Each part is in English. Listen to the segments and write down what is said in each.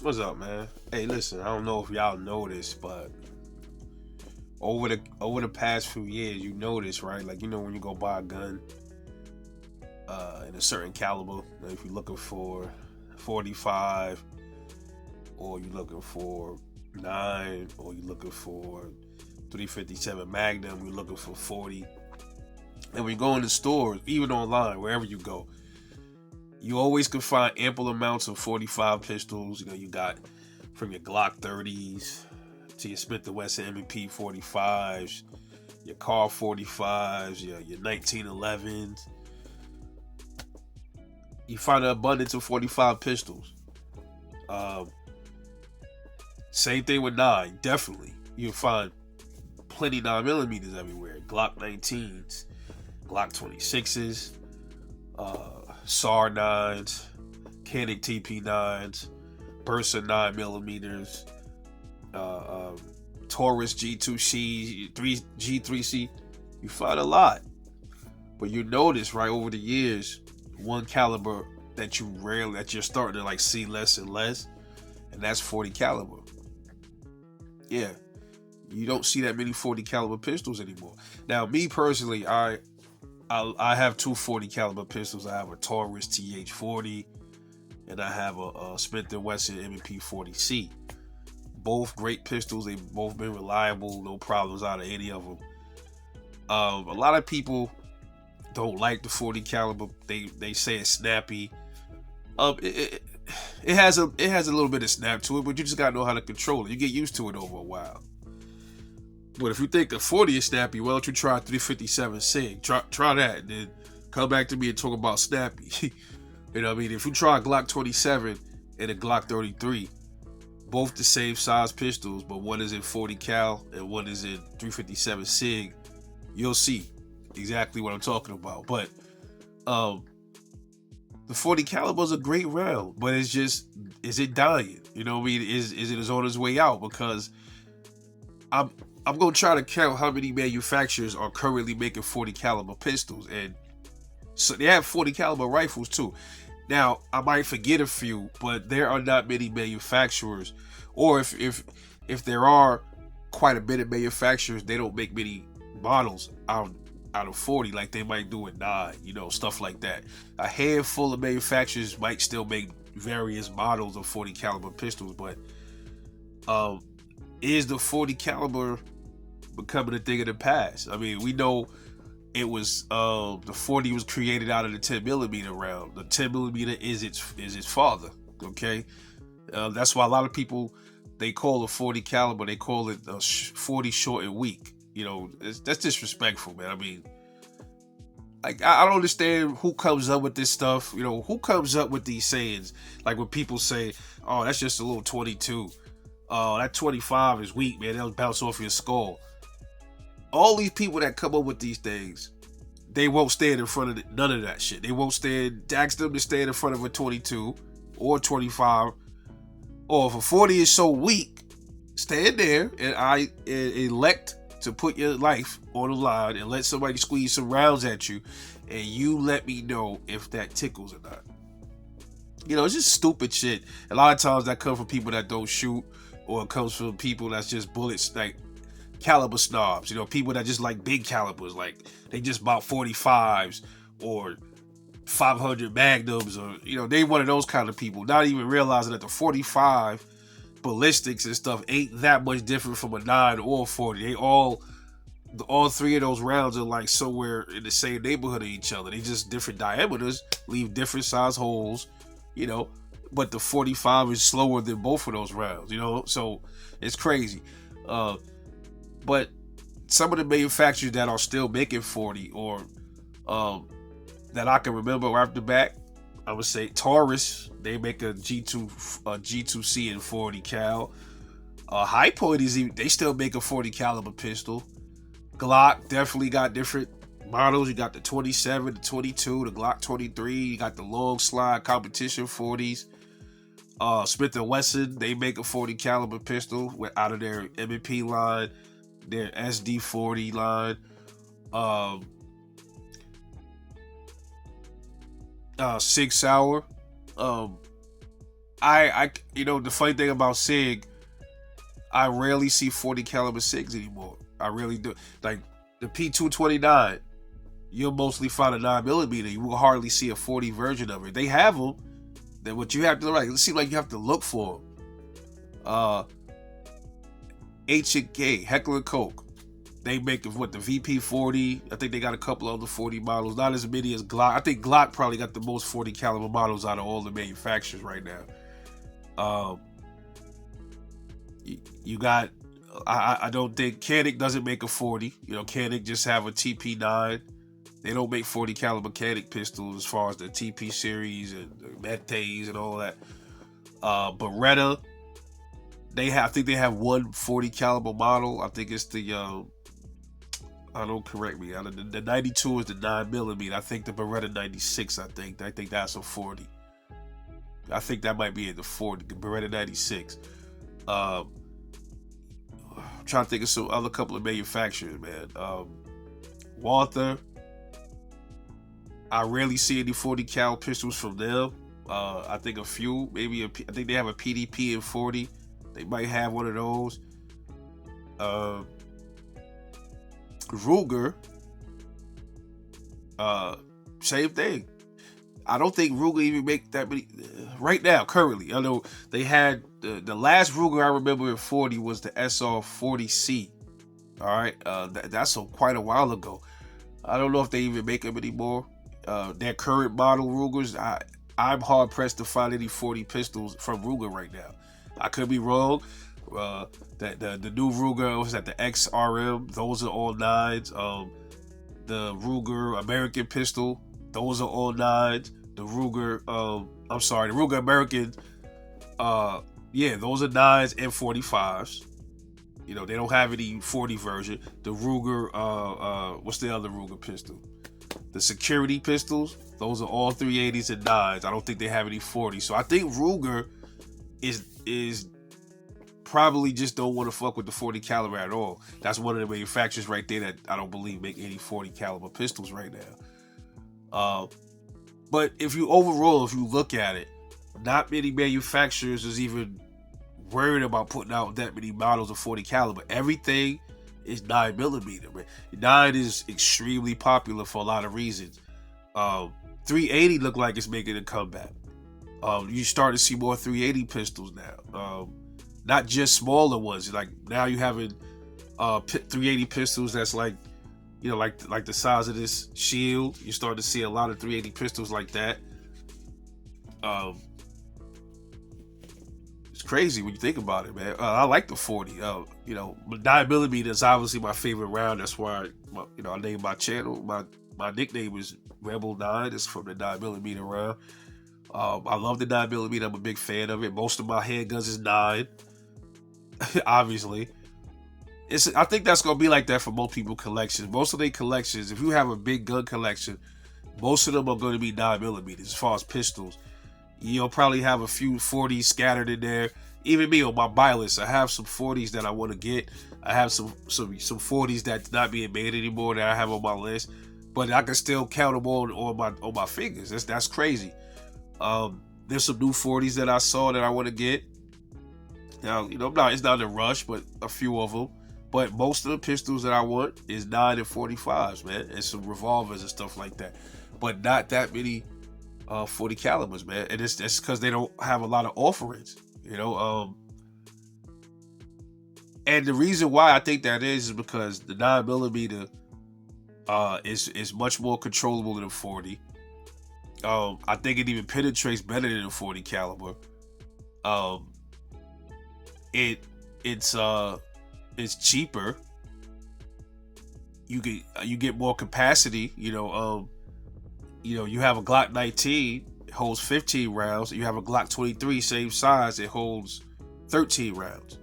What's up, man? Hey, listen, I don't know if y'all know this, but over the past few years, you notice, right? Like when you go buy a gun in a certain caliber, if you're looking for 45, or you're looking for 9, or you're looking for 357 Magnum, you're looking for 40. And when you go in the stores, even online, wherever you go, you always can find ample amounts of 45 pistols. You got from your Glock 30s to your Smith & Wesson M&P 45s, your Car 45s, your 1911s. You find an abundance of 45 pistols. Um, Same thing with 9, definitely. You'll find plenty 9 millimeters everywhere. Glock 19s, Glock 26s, SAR 9s, Canon TP 9s, Bursa 9 millimeters, Taurus G2C, G3C. You find a lot, but you notice right over the years, one caliber that you're starting to like see less and less, and that's 40 caliber. Yeah, you don't see that many 40 caliber pistols anymore. Now, me personally, I have two 40 caliber pistols. I have a Taurus TH40, and I have a Smith & Wesson M&P 40C. Both great pistols. They've both been reliable. No problems out of any of them. A lot of people don't like the 40 caliber. They say it's snappy. It has a little bit of snap to it, but you just gotta know how to control it. You get used to it over a while. But if you think the 40 is snappy, why don't you try 357 SIG? Try that, and then come back to me and talk about snappy. You know what I mean? If you try a Glock 27 and a Glock 33, both the same size pistols, but one is in 40 cal and one is in 357 SIG, you'll see exactly what I'm talking about. But the 40 caliber is a great round, but it's just, is it dying? You know what I mean? Is it on its way out? Because I'm gonna try to count how many manufacturers are currently making 40 caliber pistols, and so they have 40 caliber rifles too. Now, I might forget a few, but there are not many manufacturers, or if there are quite a bit of manufacturers, they don't make many models out of 40 like they might do at 9, stuff like that. A handful of manufacturers might still make various models of 40 caliber pistols, but is the 40 caliber becoming a thing of the past? I mean, we know it was the 40 was created out of the 10 millimeter round. The 10 millimeter is its father. Okay, that's why a lot of people, they call the 40 caliber, they call it 40 short and weak. That's disrespectful, man. I mean, like, I don't understand who comes up with this stuff. Who comes up with these sayings? Like when people say, "Oh, that's just a little 22. Oh, that 25 is weak, man. They'll bounce off your skull." All these people that come up with these things, they won't stand in front of none of that shit. They won't stand. Ask them to stand in front of a 22 or 25. Or if a 40 is so weak, stand there and I elect to put your life on the line and let somebody squeeze some rounds at you, and you let me know if that tickles or not. It's just stupid shit. A lot of times that comes from people that don't shoot, or it comes from people that's just bullets, like caliber snobs. People that just like big calibers, like they just bought 45s or 500 magnums, or they one of those kind of people, not even realizing that the 45 ballistics and stuff ain't that much different from a 9 or 40. They all three of those rounds are like somewhere in the same neighborhood of each other. They just different diameters, leave different size holes, but the 45 is slower than both of those rounds, so it's crazy. But some of the manufacturers that are still making 40, or that I can remember right off the back, I would say Taurus. They make a G2C in 40 cal. High Point they still make a 40 caliber pistol. Glock definitely got different models. You got the 27, the 22, the Glock 23. You got the long slide competition 40s. Smith & Wesson, they make a 40 caliber pistol out of their M&P line, their SD40 line. Sig Sauer, the funny thing about SIG, I rarely see 40 caliber SIGs anymore. I really do. Like the P229, you'll mostly find a 9mm. You will hardly see a 40 version of it. They have them. Then what you have to like, it seems like you have to look for them. H&K, Heckler & Koch. They make the VP40. I think they got a couple other 40 models. Not as many as Glock. I think Glock probably got the most 40 caliber models out of all the manufacturers right now. You got, I don't think Canik doesn't make a 40. Canik just have a TP9. They don't make 40 caliber Canik pistols as far as the TP series and the Metes and all that. Beretta, I think they have one 40 caliber model. I think it's the don't correct me. The 92 is the 9mm. I think the Beretta 96. I think that's a 40. I think that might be in the 40. The Beretta 96. I'm trying to think of some other couple of manufacturers, man. Walther. I rarely see any 40 cal pistols from them. I think a few, maybe I think they have a PDP in 40. They might have one of those. Ruger, same thing. I don't think Ruger even make that many right now. Currently, I know they had the last Ruger I remember in 40 was the SR40C. All right, that's quite a while ago. I don't know if they even make them anymore. Their current model Rugers, I'm hard pressed to find any 40 pistols from Ruger right now. I could be wrong. The new Ruger was at the XRM. Those are all 9s. The Ruger American pistol. Those are all 9s. The Ruger, the Ruger American. Those are 9s and 45s. They don't have any 40 version. The Ruger, what's the other Ruger pistol? The security pistols. Those are all 380s and 9s. I don't think they have any 40s. So I think Ruger is probably just don't want to fuck with the 40 caliber at all. That's one of the manufacturers right there that I don't believe make any 40 caliber pistols right now. But if you look at it, not many manufacturers is even worried about putting out that many models of 40 caliber. Everything is 9mm, man. 9 is extremely popular for a lot of reasons. 380 look like it's making a comeback. You start to see more 380 pistols now. Not just smaller ones. Like now you having 380 pistols that's like the size of this shield. You start to see a lot of 380 pistols like that. It's crazy when you think about it, man. I like the 40. 9mm is obviously my favorite round. That's why I named my channel. My nickname is Rebel 9. It's from the 9mm round. I love the 9mm. I'm a big fan of it. Most of my handguns is 9. Obviously. I think that's gonna be like that for most people collections. Most of their collections, if you have a big gun collection, most of them are going to be 9mm as far as pistols. You'll probably have a few 40s scattered in there. Even me on my buy list, I have some 40s that I want to get. I have some 40s that's not being made anymore that I have on my list, but I can still count them on my fingers. That's crazy. There's some new 40s that I saw that I want to get. Now, it's not a rush, but a few of them. But most of the pistols that I want is 9 and 45s, man, and some revolvers and stuff like that. But not that many 40 calibers, man. And it's because they don't have a lot of offerings, And the reason why I think that is because the 9mm is much more controllable than 40. I think it even penetrates better than a 40 caliber. It's cheaper. You get more capacity. You have a Glock 19, it holds 15 rounds. You have a Glock 23, same size, it holds 13 rounds.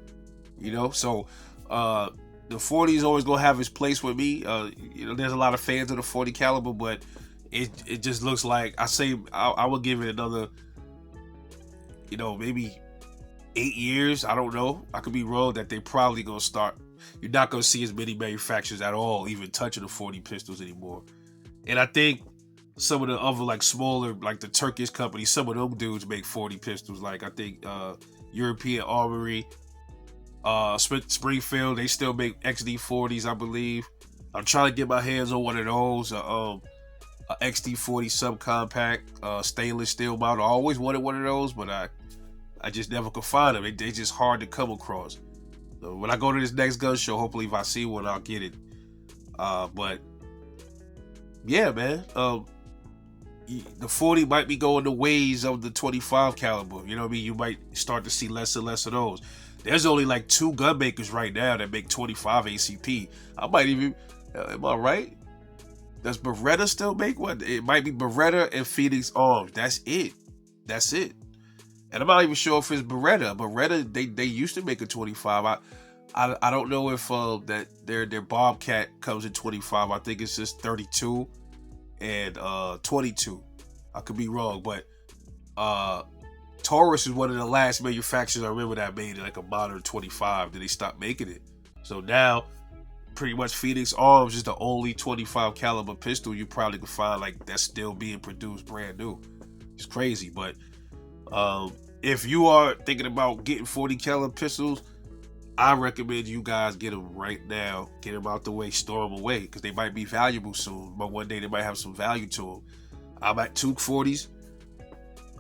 So the 40 is always gonna have its place with me. There's a lot of fans of the 40 caliber, but it just looks like I would give it another, maybe 8 years. I don't know. I could be wrong that they probably gonna start. You're not gonna see as many manufacturers at all even touching the 40 pistols anymore. And I think some of the other like smaller, like the Turkish companies, some of them dudes make 40 pistols. Like I think European Armory, Springfield, they still make XD40s, I believe. I'm trying to get my hands on one of those. A XD40 subcompact, stainless steel model. I always wanted one of those, but I just never could find them. They just hard to come across. So when I go to this next gun show, hopefully if I see one, I'll get it. But yeah, man. The 40 might be going the ways of the 25 caliber. You know what I mean? You might start to see less and less of those. There's only like 2 gun makers right now that make 25 ACP. I might even, am I right? Does Beretta still make one? It might be Beretta and Phoenix Arms. That's it. That's it. And I'm not even sure if it's Beretta. Beretta, they used to make a 25. I don't know if that their Bobcat comes in 25. I think it's just 32 and 22. I could be wrong, but Taurus is one of the last manufacturers I remember that made like a modern 25. Then they stopped making it. So now, pretty much Phoenix Arms is the only 25 caliber pistol you probably could find like that's still being produced brand new. It's crazy, but if you are thinking about getting 40 caliber pistols, I recommend you guys get them right now. Get them out the way, store them away, because they might be valuable soon. But one day they might have some value to them. I'm at 240s.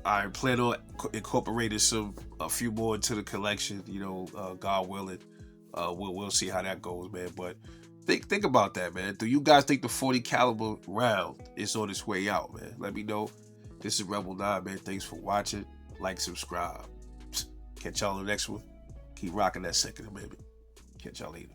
I plan on incorporating a few more into the collection. You know, God willing. We'll see how that goes, man. But think about that, man. Do you guys think the 40 caliber round is on its way out, man? Let me know. This is Rebel 9, man. Thanks for watching. Like, subscribe. Catch y'all in the next one. Keep rocking that Second Amendment. Catch y'all later.